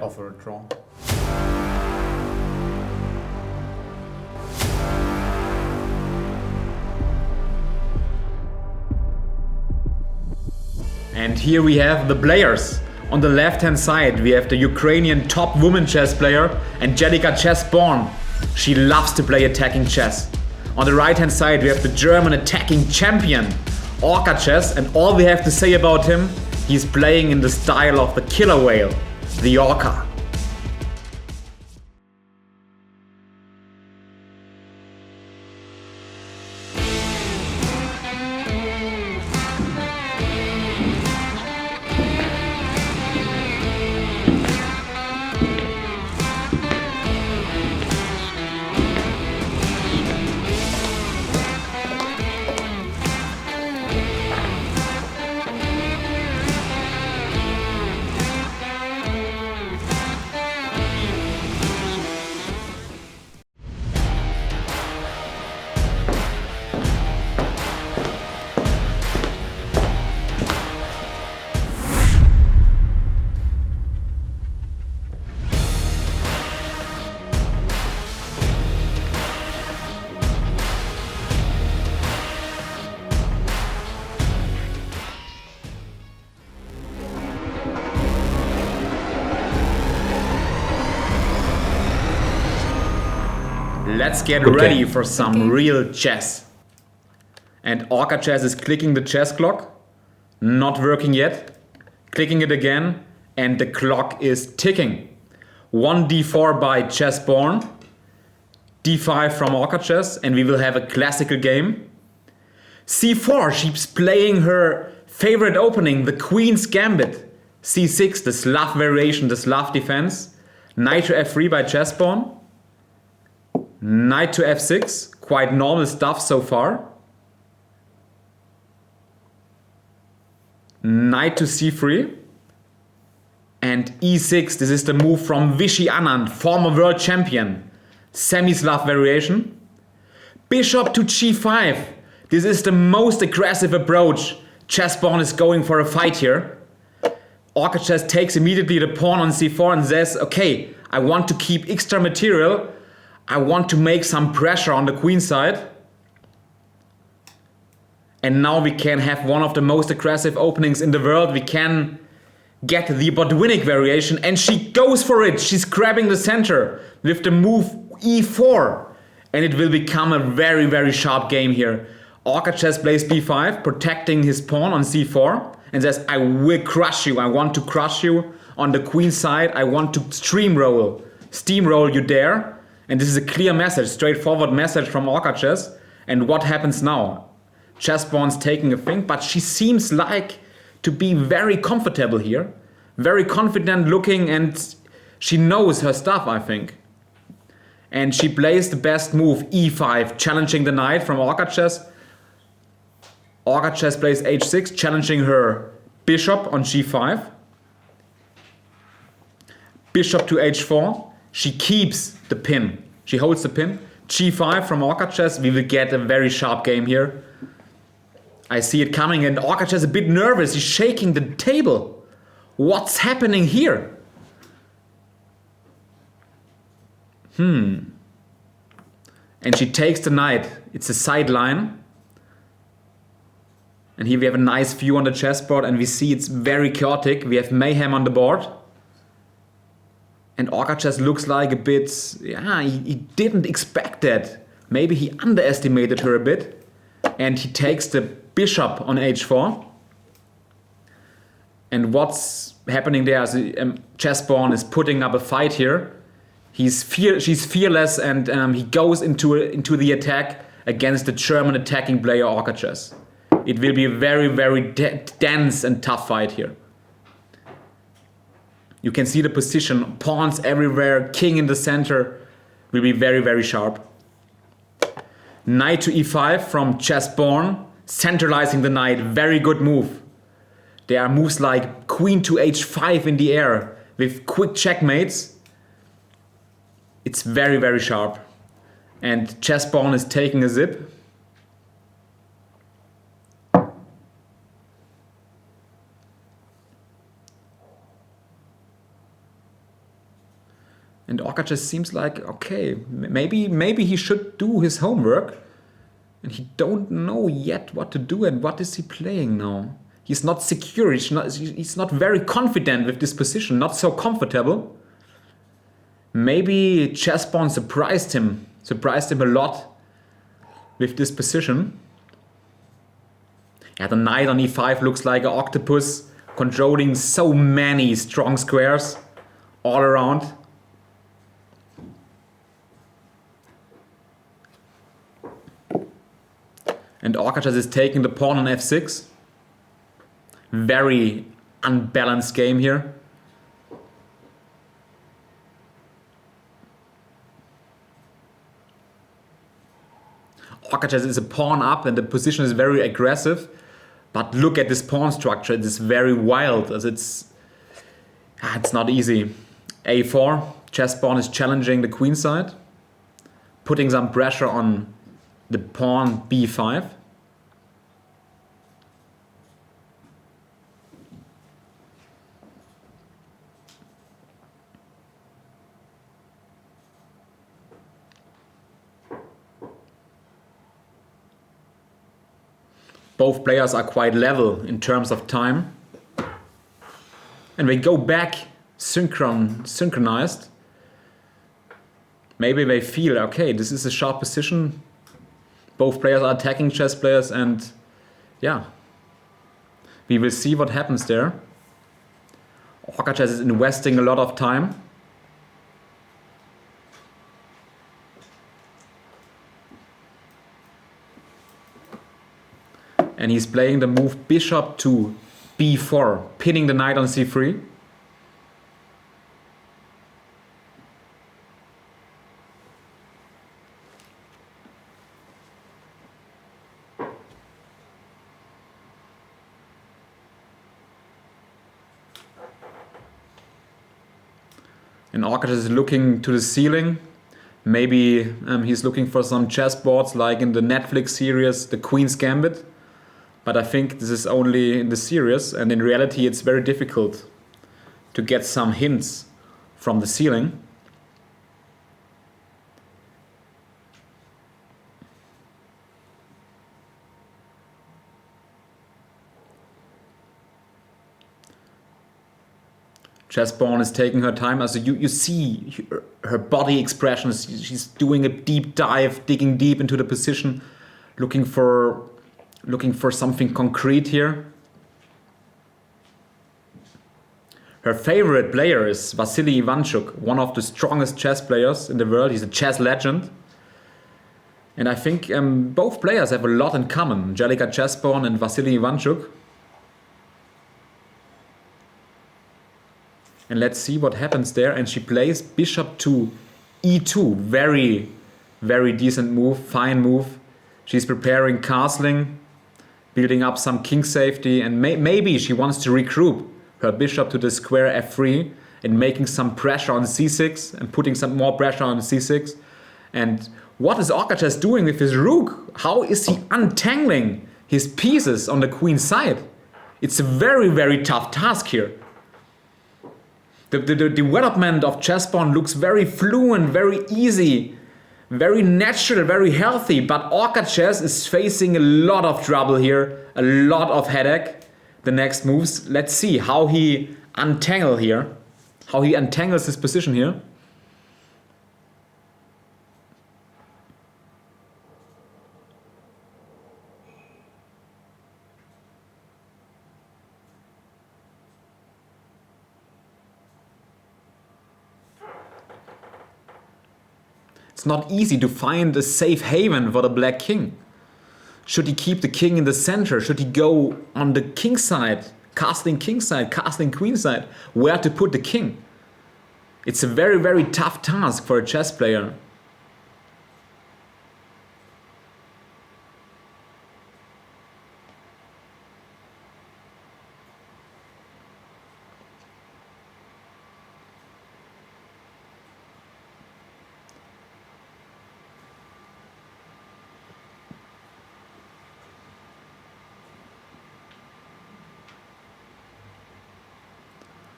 offer a draw. And here we have the players. On the left hand side we have the Ukrainian top woman chess player AngelikaChessborn. She loves to play attacking chess. On the right hand side we have the German attacking champion OrcaChess, and all we have to say about him, he's playing in the style of the killer whale, the Orca. Let's get ready for some real chess. And OrcaChess is clicking the chess clock. Not working yet. Clicking it again. And the clock is ticking. 1 d4 by Chessborn. d5 from OrcaChess. And we will have a classical game. c4, she's playing her favorite opening, the Queen's Gambit. c6, the Slav variation, the Slav defense. Knight to f3 by Chessborn. Knight to f6, quite normal stuff so far. Knight to c3. And e6, this is the move from Viswanathan Anand, former world champion. Semi-Slav variation. Bishop to g5. This is the most aggressive approach. Chessborn is going for a fight here. OrcaChess takes immediately the pawn on c4 and says, okay, I want to keep extra material. I want to make some pressure on the queen side. And now we can have one of the most aggressive openings in the world. We can get the Botvinnik variation, and she goes for it. She's grabbing the center with the move e4. And it will become a very, very sharp game here. OrcaChess plays b5, protecting his pawn on c4. And says, I will crush you. I want to crush you on the queen side. I want to steamroll you there. And this is a clear message, straightforward message from OrcaChess. And what happens now? Chessborn's taking a think, but she seems like to be very comfortable here. Very confident looking, and she knows her stuff, I think. And she plays the best move, e5, challenging the knight from OrcaChess. OrcaChess plays h6, challenging her bishop on g5. Bishop to h4. She keeps the pin. She holds the pin. g5 from OrcaChess. We will get a very sharp game here. I see it coming, and OrcaChess is a bit nervous. He's shaking the table. What's happening here? And she takes the knight. It's a sideline. And here we have a nice view on the chessboard, and we see it's very chaotic. We have mayhem on the board. And OrcaChess looks like a bit, he didn't expect that. Maybe he underestimated her a bit. And he takes the bishop on h4. And what's happening there is Chessborn is putting up a fight here. She's fearless, and he goes into the attack against the German attacking player OrcaChess. It will be a very, very dense and tough fight here. You can see the position, pawns everywhere, king in the center, will be very, very sharp. Knight to e5 from Chessborn, centralizing the knight, very good move. There are moves like queen to h5 in the air with quick checkmates. It's very, very sharp. And Chessborn is taking a zip. And OrcaChess seems like, okay, maybe he should do his homework. And he don't know yet what to do and what is he playing now. He's not secure, he's not very confident with this position, not so comfortable. Maybe Chessborn surprised him a lot with this position. Yeah, the knight on e5 looks like an octopus, controlling so many strong squares all around. And OrcaChess is taking the pawn on f6. Very unbalanced game here. OrcaChess is a pawn up and the position is very aggressive. But look at this pawn structure, it is very wild. As it's not easy. a4, Chessborn is challenging the queen side, putting some pressure on the pawn b5. Both players are quite level in terms of time. And they go back synchronized. Maybe they feel, okay, this is a sharp position. Both players are attacking chess players and yeah. We will see what happens there. OrcaChess is investing a lot of time. And he's playing the move bishop to b4, pinning the knight on c3. And OrcaChess is looking to the ceiling. Maybe he's looking for some chessboards like in the Netflix series, The Queen's Gambit. But I think this is only in the series, and in reality it's very difficult to get some hints from the ceiling. Chessborn is taking her time. Also you see her body expressions. She's doing a deep dive, digging deep into the position, looking for something concrete here. Her favorite player is Vasily Ivanchuk, one of the strongest chess players in the world. He's a chess legend. And I think both players have a lot in common, AngelikaChessborn and Vasily Ivanchuk. And let's see what happens there. And she plays bishop to e2. Very, very decent move, fine move. She's preparing castling, building up some king safety, and maybe she wants to regroup her bishop to the square f3 and making some pressure on c6 and putting some more pressure on c6. And what is OrcaChess doing with his rook? How is he untangling his pieces on the queen's side? It's a very, very tough task here. The development of Chessborn looks very fluent, very easy, very natural, very healthy, but OrcaChess is facing a lot of trouble here, a lot of headache. The next moves, let's see how he untangles his position here. It's not easy to find a safe haven for the black king. Should he keep the king in the center? Should he go on the king side, castling king side, castling queen side? Where to put the king? It's a very, very tough task for a chess player.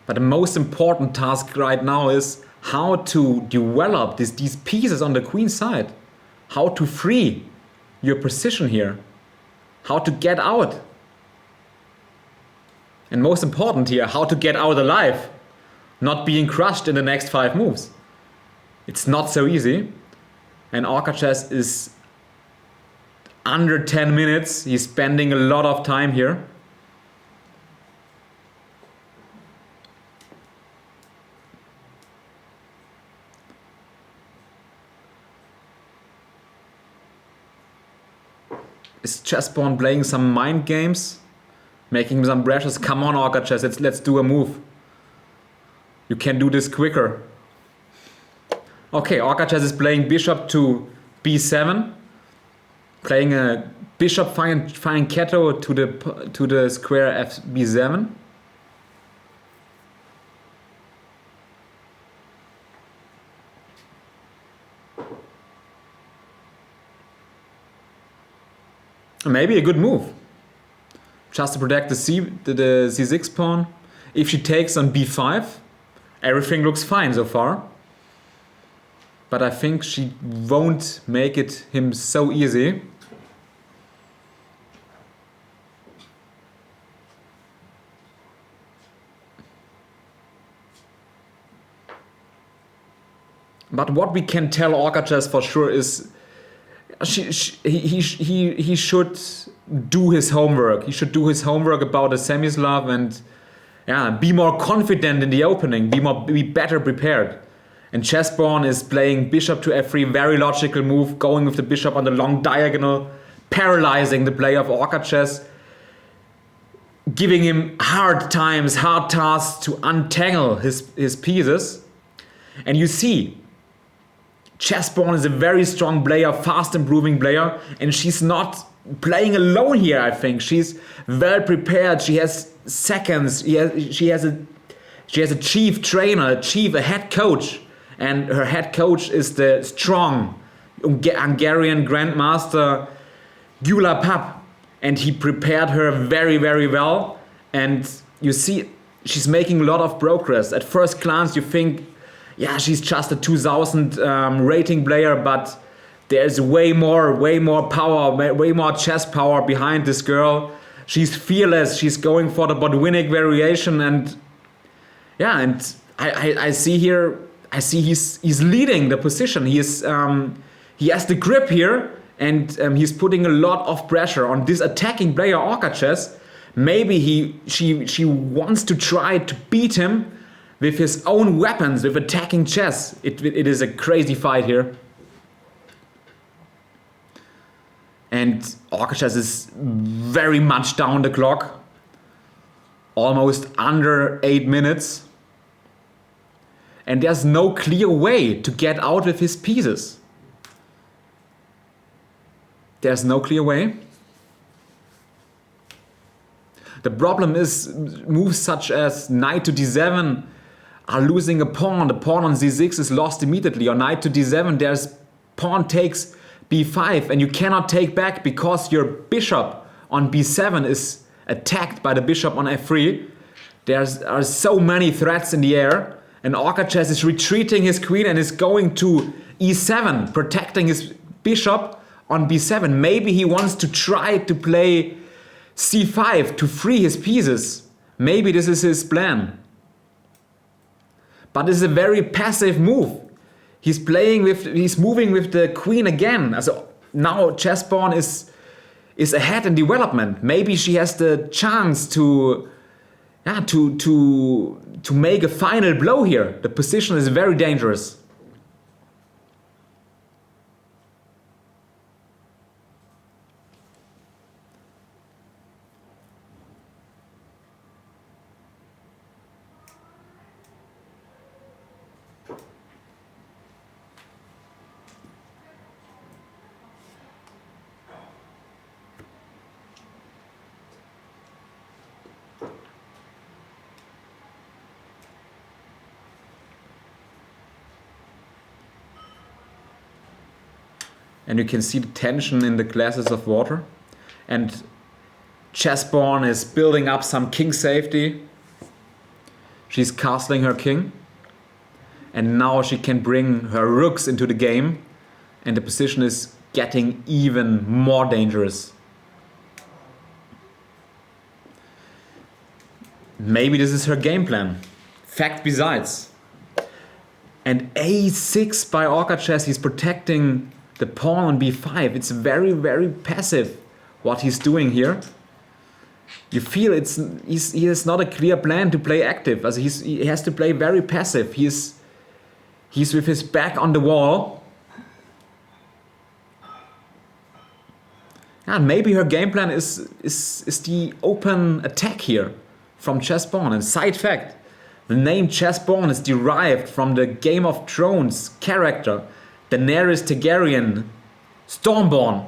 But the most important task right now is how to develop these pieces on the queen side, how to free your position here, how to get out. And most important here, how to get out alive, not being crushed in the next 5 moves. It's not so easy. And OrcaChess is under 10 minutes. He's spending a lot of time here. Is Chessborn playing some mind games? Making some pressures? Come on, OrcaChess, let's do a move. You can do this quicker. Okay, OrcaChess is playing bishop to b7. Playing a bishop fine keto to the square b7. Maybe a good move. Just to protect the c6 pawn. If she takes on b5, everything looks fine so far. But I think she won't make it him so easy. But what we can tell OrcaChess for sure is he should do his homework. He should do his homework about the Semi-Slav and be more confident in the opening, be better prepared. And Chessborn is playing bishop to f3, very logical move, going with the bishop on the long diagonal, paralyzing the play of OrcaChess, giving him hard tasks to untangle his pieces. And you see, Chessborn is a very strong player, fast improving player, and she's not playing alone here, I think. She's well prepared, she has seconds, she has a chief trainer, a head coach. And her head coach is the strong Hungarian grandmaster Gyula Pap. And he prepared her very, very well. And you see, she's making a lot of progress. At first glance, you think, she's just a 2000 rating player, but there's way more power, way more chess power behind this girl. She's fearless. She's going for the Botvinnik variation. And I see here, he's leading the position. He has the grip here, and he's putting a lot of pressure on this attacking player OrcaChess. Maybe she wants to try to beat him with his own weapons, with attacking chess. It is a crazy fight here. And OrcaChess is very much down the clock. Almost under 8 minutes. And there's no clear way to get out with his pieces. There's no clear way. The problem is moves such as knight to d7 are losing a pawn. The pawn on c6 is lost immediately. Or knight to d7, there's pawn takes b5, and you cannot take back because your bishop on b7 is attacked by the bishop on f3. There are so many threats in the air. And OrcaChess is retreating his queen and is going to e7, protecting his bishop on b7. Maybe he wants to try to play c5 to free his pieces. Maybe this is his plan. But this is a very passive move. He's moving with the queen again. So now Chessborn is ahead in development. Maybe she has the chance to make a final blow here. The position is very dangerous. And you can see the tension in the glasses of water. And Chessborn is building up some king safety. She's castling her king. And now she can bring her rooks into the game, and the position is getting even more dangerous. Maybe this is her game plan. Fact besides. And a6 by OrcaChess, he's protecting the pawn on b5. It's very, very passive what he's doing here. You feel he has not a clear plan to play active. As he has to play very passive. He's with his back on the wall. And maybe her game plan is the open attack here from Chessborn. And side fact, the name Chessborn is derived from the Game of Thrones character, Daenerys Targaryen, Stormborn.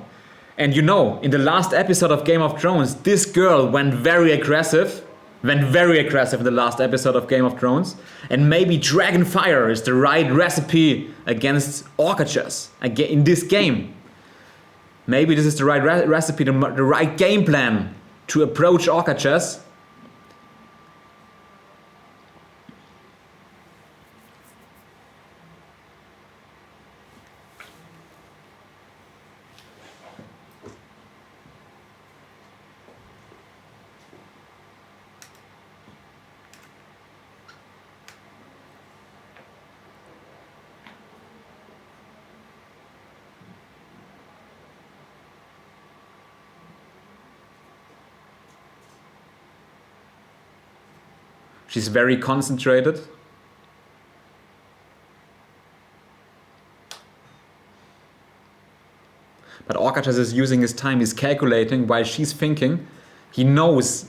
And you know, in the last episode of Game of Thrones, this girl went very aggressive in the last episode of Game of Thrones. And maybe Dragonfire is the right recipe against OrcaChess in this game. Maybe this is the right recipe, the right game plan to approach OrcaChess. She's very concentrated. But OrcaChess is using his time, he's calculating while she's thinking. He knows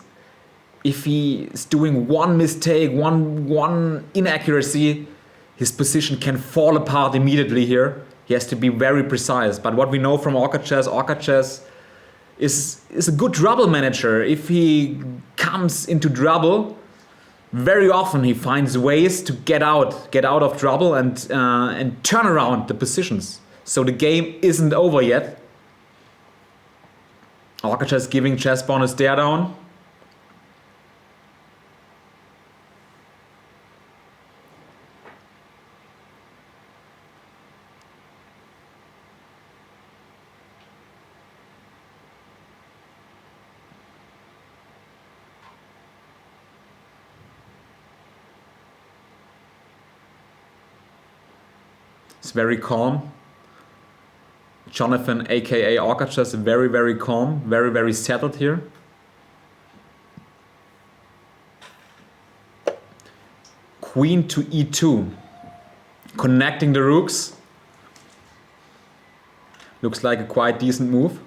if he is doing one mistake, one inaccuracy, his position can fall apart immediately here. He has to be very precise. But what we know from OrcaChess is a good trouble manager. If he comes into trouble, very often he finds ways to get out of trouble and turn around the positions. So the game isn't over yet. OrcaChess giving Chessborn a stare down. It's very calm. Jonathan, aka OrcaChess, very, very calm, very, very settled here. Queen to e2, connecting the rooks. Looks like a quite decent move.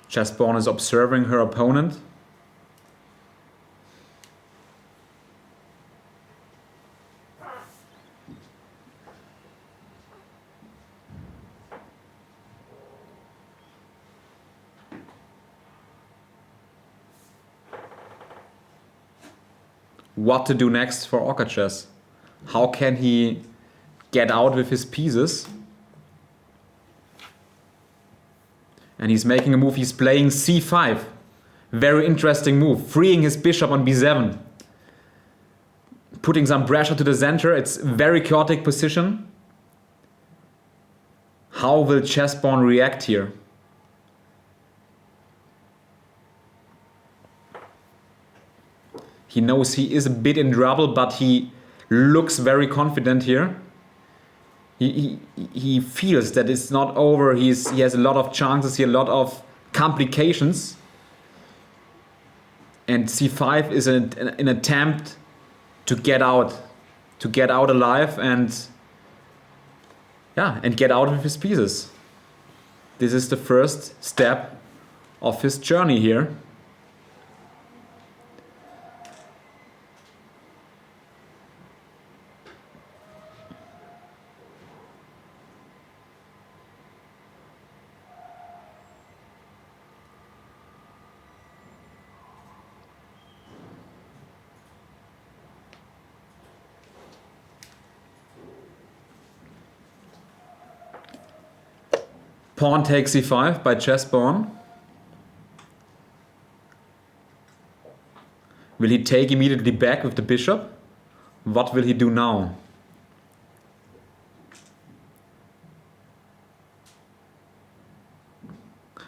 Chessborn is observing her opponent. What to do next for OrcaChess? How can he get out with his pieces? And he's making a move, he's playing c5. Very interesting move, freeing his bishop on b7. Putting some pressure to the center, it's very chaotic position. How will Chessborn react here? He knows he is a bit in trouble, but he looks very confident here. He feels that it's not over. He has a lot of chances here, a lot of complications. And c5 is an attempt to get out alive and get out with his pieces. This is the first step of his journey here. Pawn takes c5 by Chessborn. Will he take immediately back with the bishop? What will he do now?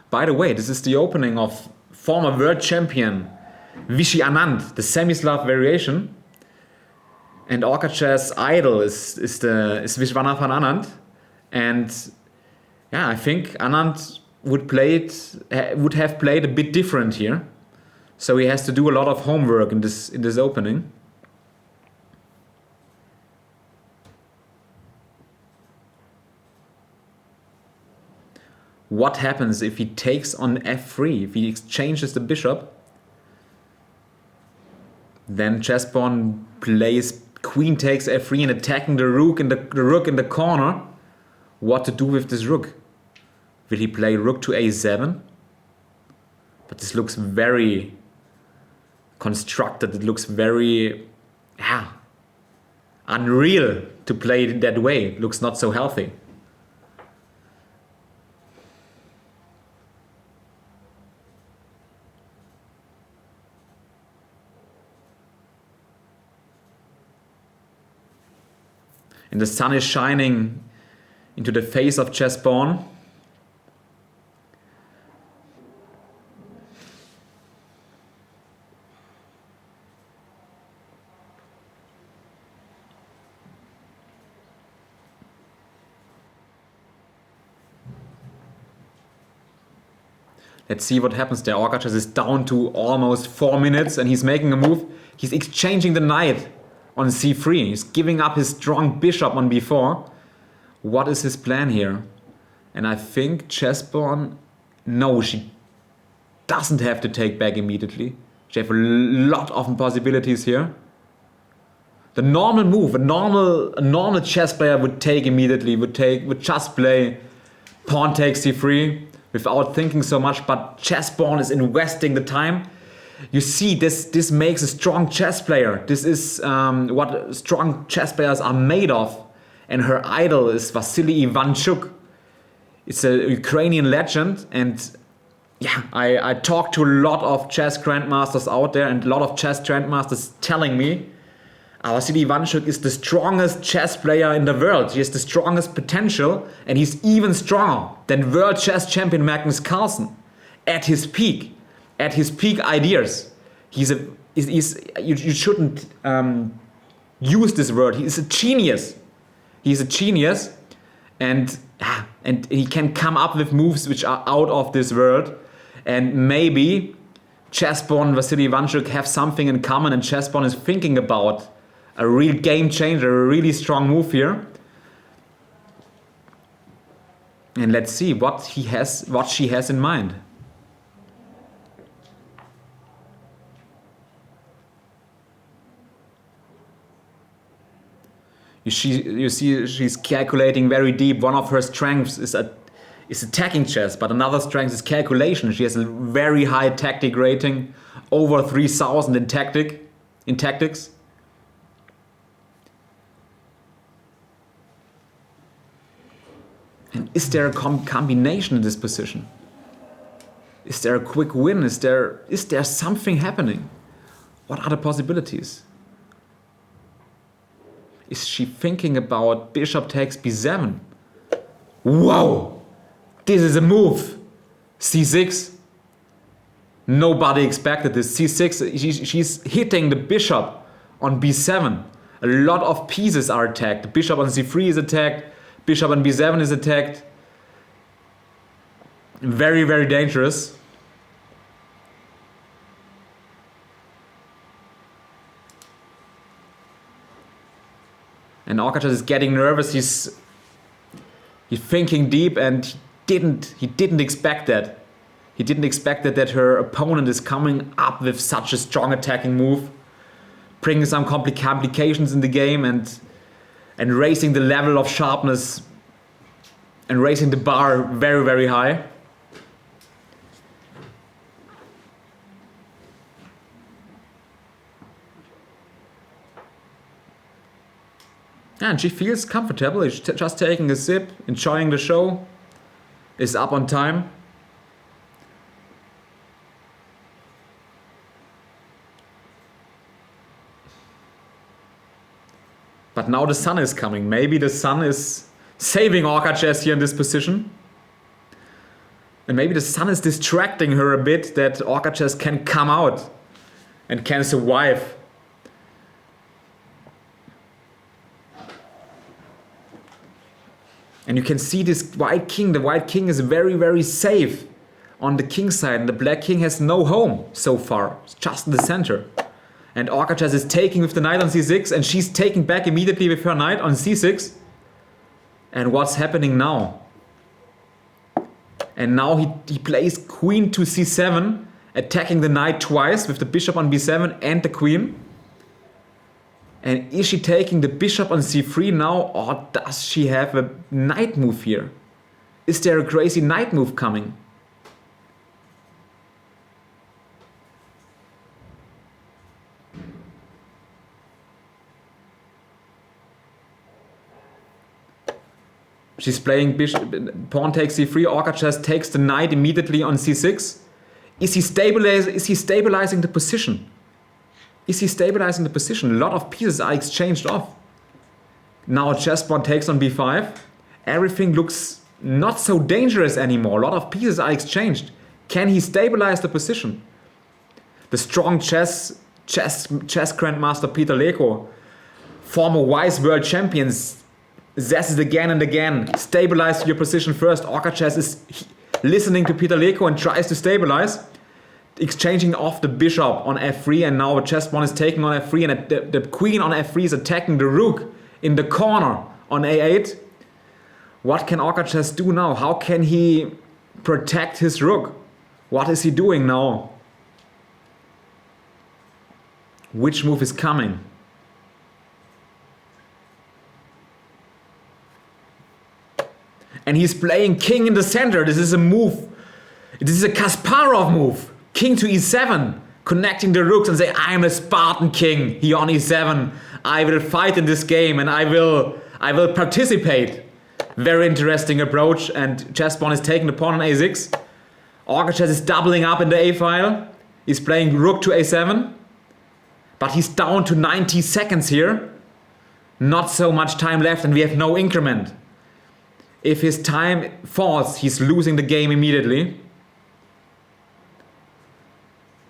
By the way, this is the opening of former world champion Viswanathan Anand, the Semi-Slav variation. And OrcaChess idol is Viswanathan Anand. And yeah, I think Anand would have played a bit different here. So he has to do a lot of homework in this opening. What happens if he takes on f3? If he exchanges the bishop, then Chessborn plays queen takes f3 and attacking the rook in the corner. What to do with this rook? Will he play rook to a7? But this looks very constructed. It looks very unreal to play it that way. It looks not so healthy. And the sun is shining into the face of Chessborn. Let's see what happens there. OrcaChess is down to almost 4 minutes and he's making a move. He's exchanging the knight on c3. He's giving up his strong bishop on b4. What is his plan here? And I think Chessborn, no, she doesn't have to take back immediately. She has a lot of possibilities here. The normal move, a normal chess player would take immediately, would just play pawn takes c3 without thinking so much, but Chessborn is investing the time. You see, this makes a strong chess player. This is what strong chess players are made of. And her idol is Vasily Ivanchuk. It's a Ukrainian legend. And yeah, I talked to a lot of chess grandmasters out there and a lot of chess grandmasters telling me Vasily Ivanchuk is the strongest chess player in the world. He has the strongest potential and he's even stronger than world chess champion Magnus Carlsen at his peak. At his peak ideas. You shouldn't use this word. He is a genius. He's a genius and he can come up with moves which are out of this world. And maybe Chessborn and Vasily Ivanchuk have something in common and Chessborn is thinking about a real game changer, a really strong move here. And let's see what she has in mind. You see, she's calculating very deep. One of her strengths is attacking chess, but another strength is calculation. She has a very high tactic rating, over 3,000 in tactics. And is there a combination in this position? Is there a quick win? Is there something happening? What are the possibilities? Is she thinking about bishop takes b7? Whoa! This is a move! c6. Nobody expected this. c6, she's hitting the bishop on b7. A lot of pieces are attacked. The bishop on c3 is attacked. Bishop on b7 is attacked. Very, very dangerous. And OrcaChess is getting nervous. He's thinking deep, and he didn't expect that. He didn't expect that her opponent is coming up with such a strong attacking move, bringing some complications in the game and raising the level of sharpness and raising the bar very, very high. And she feels comfortable. She's just taking a sip, enjoying the show. is up on time. But now the sun is coming. Maybe the sun is saving OrcaChess here in this position. And maybe the sun is distracting her a bit, that OrcaChess can come out and can survive. And you can see this white king. The white king is very, very safe on the king side. And the black king has no home so far. It's just in the center. And OrcaChess is taking with the knight on c6. And she's taking back immediately with her knight on c6. And what's happening now? And now he plays queen to c7. Attacking the knight twice with the bishop on b7 and the queen. And is she taking the bishop on c3 now, or does she have a knight move here? Is there a crazy knight move coming? She's playing bishop, pawn takes c3, OrcaChess takes the knight immediately on c6. Is he stabilizing the position? Is he stabilizing the position? A lot of pieces are exchanged off. Now Chessborn takes on b5. Everything looks not so dangerous anymore. A lot of pieces are exchanged. Can he stabilize the position? The strong chess grandmaster Peter Leko, former wise world champions, says it again and again. Stabilize your position first. OrcaChess is listening to Peter Leko and tries to stabilize. Exchanging off the bishop on f3, and now Chessborn is taking on f3, and the queen on f3 is attacking the rook in the corner on a8. What can OrcaChess do now? How can he protect his rook? What is he doing now? Which move is coming? And he's playing king in the center. This is a move. This is a Kasparov move. King to e7, connecting the rooks and say, I'm a Spartan king here on e7. I will fight in this game and I will participate. Very interesting approach, and Chessborn is taking the pawn on a6. OrcaChess is doubling up in the a file. He's playing rook to a7. But he's down to 90 seconds here. Not so much time left and we have no increment. If his time falls, he's losing the game immediately.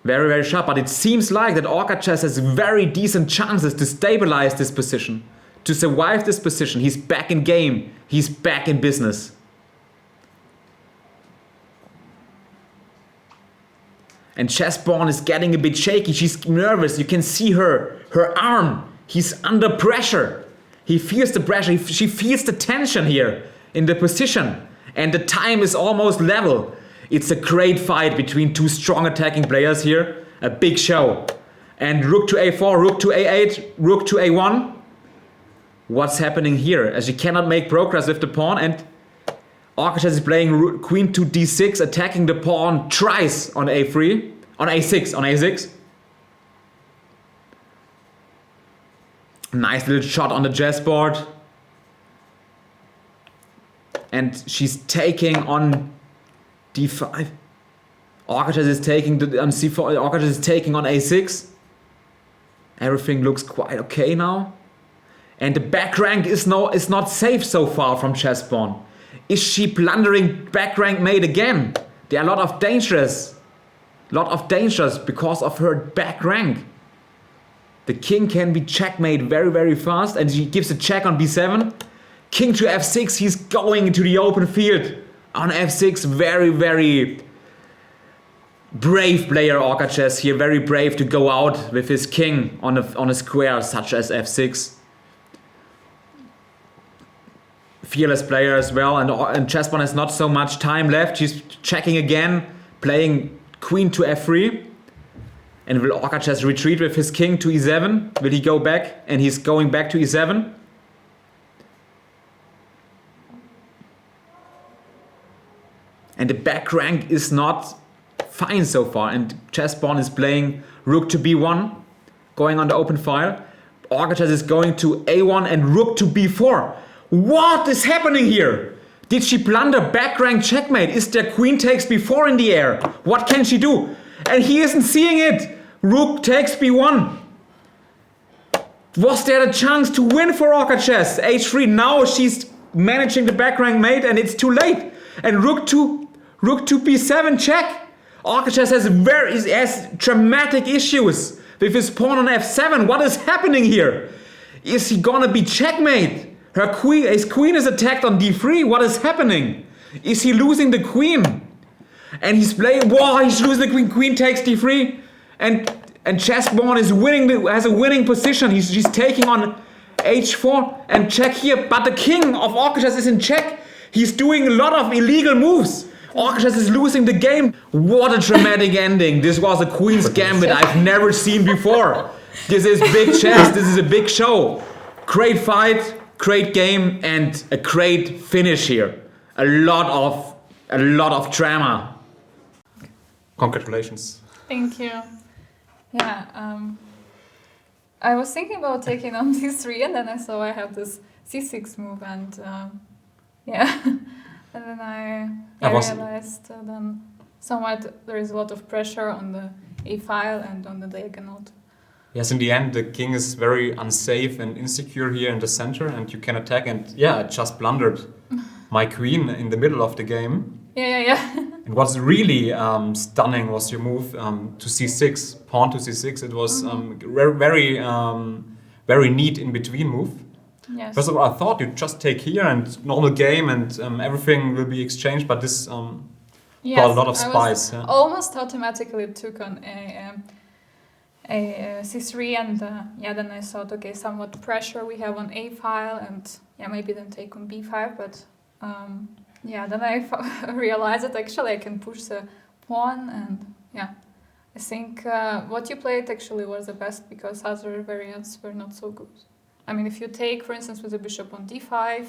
Very, very sharp, but it seems like that OrcaChess has very decent chances to stabilize this position, to survive this position. He's back in game. He's back in business. And Chessborn is getting a bit shaky. She's nervous. You can see her arm. He's under pressure. He feels the pressure. She feels the tension here in the position. And the time is almost level. It's a great fight between two strong attacking players here. A big show. And rook to a4, rook to a8, rook to a1. What's happening here? As she cannot make progress with the pawn, and OrcaChess is playing queen to d6, attacking the pawn twice on a3, on a6. Nice little shot on the chessboard. And she's taking on d5. OrcaChess is taking on c4. OrcaChess is taking on a6. Everything looks quite okay now. And the back rank is not safe so far from Chessborn. Is she plundering back rank mate again? There are a lot of dangers because of her back rank. The king can be checkmate very, very fast, and she gives a check on b7. King to f6, he's going into the open field on f6. Very, very brave player OrcaChess here. Very brave to go out with his king on a square such as f6. Fearless player as well, and Chessborn has not so much time left. She's checking again, playing queen to f3. And will OrcaChess retreat with his king to e7? Will he go back? And he's going back to e7. And the back rank is not fine so far. And Chessborn is playing rook to b1, going on the open file. OrcaChess is going to a1 and rook to b4. What is happening here? Did she blunder back rank checkmate? Is there queen takes b4 in the air? What can she do? And he isn't seeing it. Rook takes b1. Was there a chance to win for OrcaChess? h3. Now she's managing the back rank mate and it's too late. And rook to b7 check. OrcaChess has dramatic issues with his pawn on f7. What is happening here? Is he gonna be checkmate? His queen is attacked on d3. What is happening? Is he losing the queen? And he's playing. Wow, he's losing the queen. Queen takes d3, and Chessborn is winning. Has a winning position. He's taking on h4 and check here. But the king of OrcaChess is in check. He's doing a lot of illegal moves. OrcaChess is losing the game. What a dramatic ending. This was a queen's gambit I've never seen before. This is big chess. This is a big show. Great fight. Great game and a great finish here. A lot of drama. Congratulations. Thank you. Yeah, I was thinking about taking on d3 and then I saw I have this c6 move and yeah, and then I realized then somewhat there is a lot of pressure on the a file and on the diagonal. Yes, in the end, the king is very unsafe and insecure here in the center, and you can attack. And yeah, I just blundered my queen in the middle of the game. Yeah. And what's really stunning was your move to c6, pawn to c6. It was very neat in between move. Yes. First of all, I thought you'd just take here and normal game and everything will be exchanged, but this got a lot of spice. I almost automatically took on a c3 and then I thought, okay, somewhat pressure we have on a file and maybe then take on b5, but then I realized that actually I can push the pawn and I think what you played actually was the best because other variants were not so good. I mean, if you take, for instance, with the bishop on d5,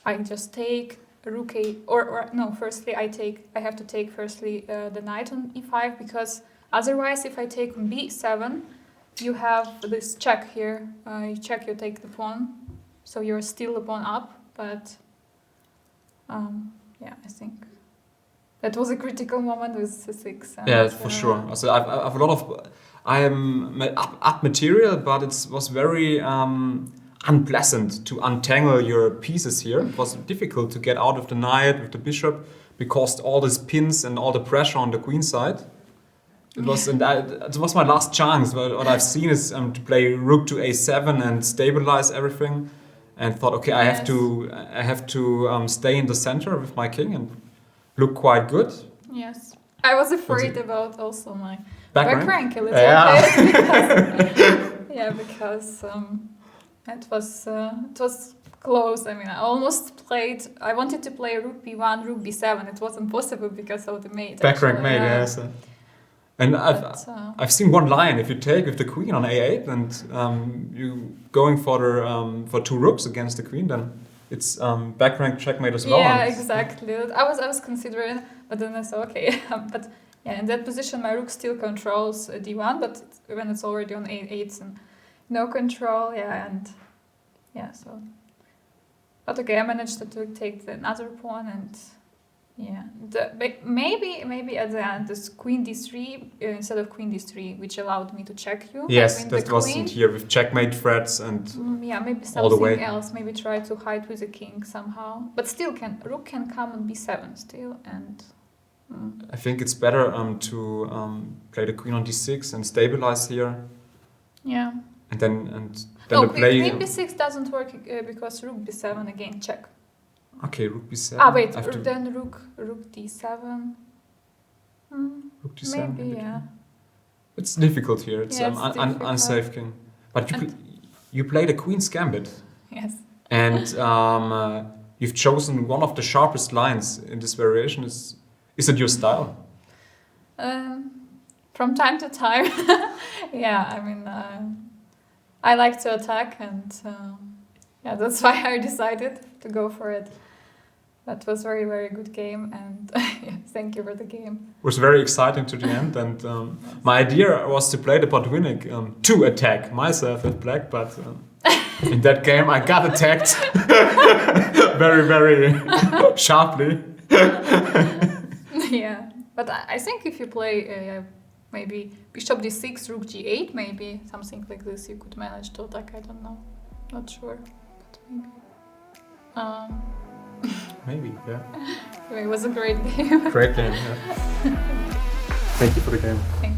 I just take rook a, or no, firstly I have to take firstly the knight on e5 because otherwise, if I take on b7, you have this check here. You check, you take the pawn, so you're still a pawn up. But I think that was a critical moment with c6. Yeah, for sure. Also, I've a lot of. I am up material, but it was very unpleasant to untangle your pieces here. It was difficult to get out of the knight with the bishop because all these pins and all the pressure on the queen side. It was my last chance. What I've seen is to play rook to a7 and stabilize everything, and thought, okay, I have to stay in the center with my king and look quite good. Yes, I was afraid about also my back rank a little bit because it was close. I mean, I wanted to play rook b1, rook b7. It wasn't possible because of the mate. Back rank mate, yes. And I've seen one line. If you take with the queen on a8 and you going for two rooks against the queen, then it's back rank checkmate as well. Yeah, exactly. I was considering, but then I thought, okay, but in that position my rook still controls d1, but when it's already on a8 and no control, so. But okay, I managed to take another pawn and. Yeah, maybe at the end this queen d3 instead of queen d3, which allowed me to check you. Yes, that wasn't here with checkmate threats and maybe something else. Maybe try to hide with the king somehow, but still rook can come on b7 still, and I think it's better to play the queen on d6 and stabilize here. Yeah. And then queen b6 doesn't work because rook b7 again check. Okay, rook b7. Wait, then rook d7. Rook d7. Maybe, yeah. It's difficult here. It's unsafe king. But you play the queen's gambit. Yes. And you've chosen one of the sharpest lines in this variation. Is it your style? From time to time. Yeah, I mean, I like to attack and that's why I decided to go for it. That was very, very good game, and thank you for the game. It was very exciting to the end, and my idea was to play the Botvinnik to attack myself with black, but In that game, I got attacked very, very sharply. Yeah, but I think if you play maybe bishop d6, rook g8, maybe something like this, you could manage to attack. I don't know, not sure, but maybe. Maybe, yeah. Anyway, it was a great game. Great game, yeah. Thank you for the game. Thank you.